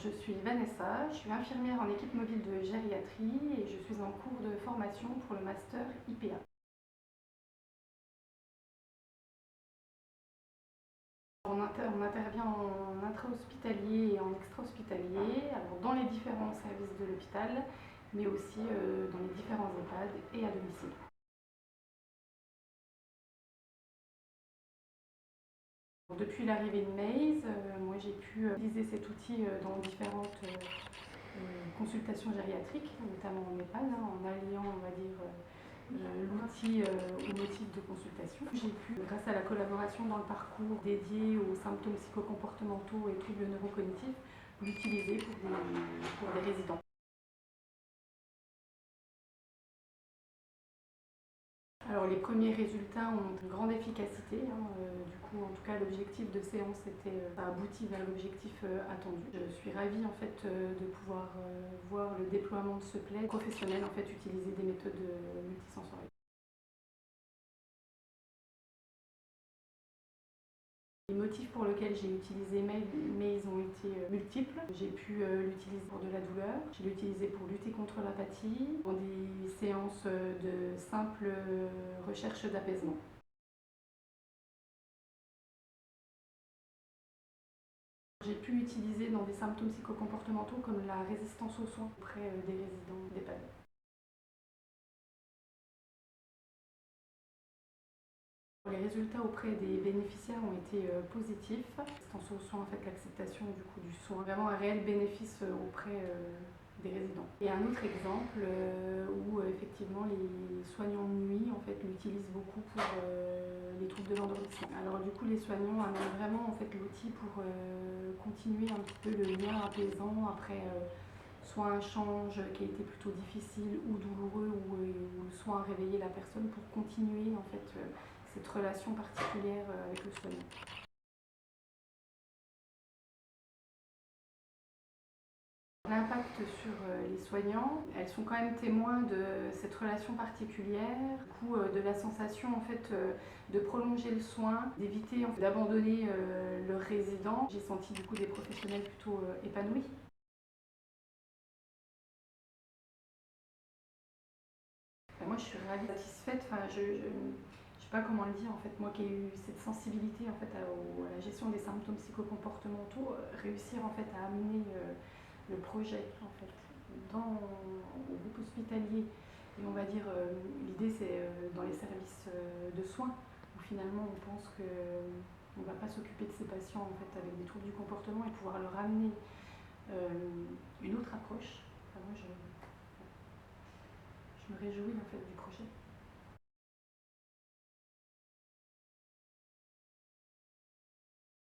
Je suis Vanessa, je suis infirmière en équipe mobile de gériatrie et je suis en cours de formation pour le master IPA. On intervient en intra-hospitalier et en extra-hospitalier, alors dans les différents services de l'hôpital, mais aussi dans les différents EHPAD et à domicile. Depuis l'arrivée de Maze, moi j'ai pu utiliser cet outil dans différentes consultations gériatriques, notamment en EHPAD, en alliant, on va dire, l'outil au motif de consultation. J'ai pu, grâce à la collaboration dans le parcours dédié aux symptômes psychocomportementaux et troubles neurocognitifs, l'utiliser pour des résidents. Alors les premiers résultats ont une grande efficacité. Du coup, en tout cas, l'objectif de séance a abouti vers l'objectif attendu. Je suis ravie en fait de pouvoir voir le déploiement de ce plaid professionnel en fait utiliser des méthodes multisensorielles. Les motifs pour lesquels j'ai utilisé Maze ont été multiples. J'ai pu l'utiliser pour de la douleur, je l'ai utilisé pour lutter contre l'apathie, dans des séances de simple recherche d'apaisement. J'ai pu l'utiliser dans des symptômes psychocomportementaux comme la résistance aux soins auprès des résidents d'EHPAD. Les résultats auprès des bénéficiaires ont été positifs. Résistance aux soins, en fait, l'acceptation du soin, vraiment un réel bénéfice auprès des résidents. Et un autre exemple où effectivement les soignants de nuit en fait l'utilisent beaucoup pour les troubles de l'endormissement. Alors du coup les soignants amènent vraiment en fait l'outil pour continuer un petit peu le lien apaisant après soit un change qui a été plutôt difficile ou douloureux ou le soin a réveillé la personne pour continuer en fait cette relation particulière avec le soignant. L'impact sur les soignants, elles sont quand même témoins de cette relation particulière, du coup, de la sensation en fait de prolonger le soin, d'éviter en fait, d'abandonner le résident. J'ai senti du coup des professionnels plutôt épanouis. Moi je suis ravie, satisfaite. Je sais pas comment le dire en fait, moi qui ai eu cette sensibilité en fait à la gestion des symptômes psychocomportementaux, réussir en fait à amener le projet en fait au groupe hospitalier et on va dire l'idée c'est dans les services de soins où finalement on pense que on ne va pas s'occuper de ces patients en fait avec des troubles du comportement et pouvoir leur amener une autre approche. Enfin, moi je me réjouis en fait du projet.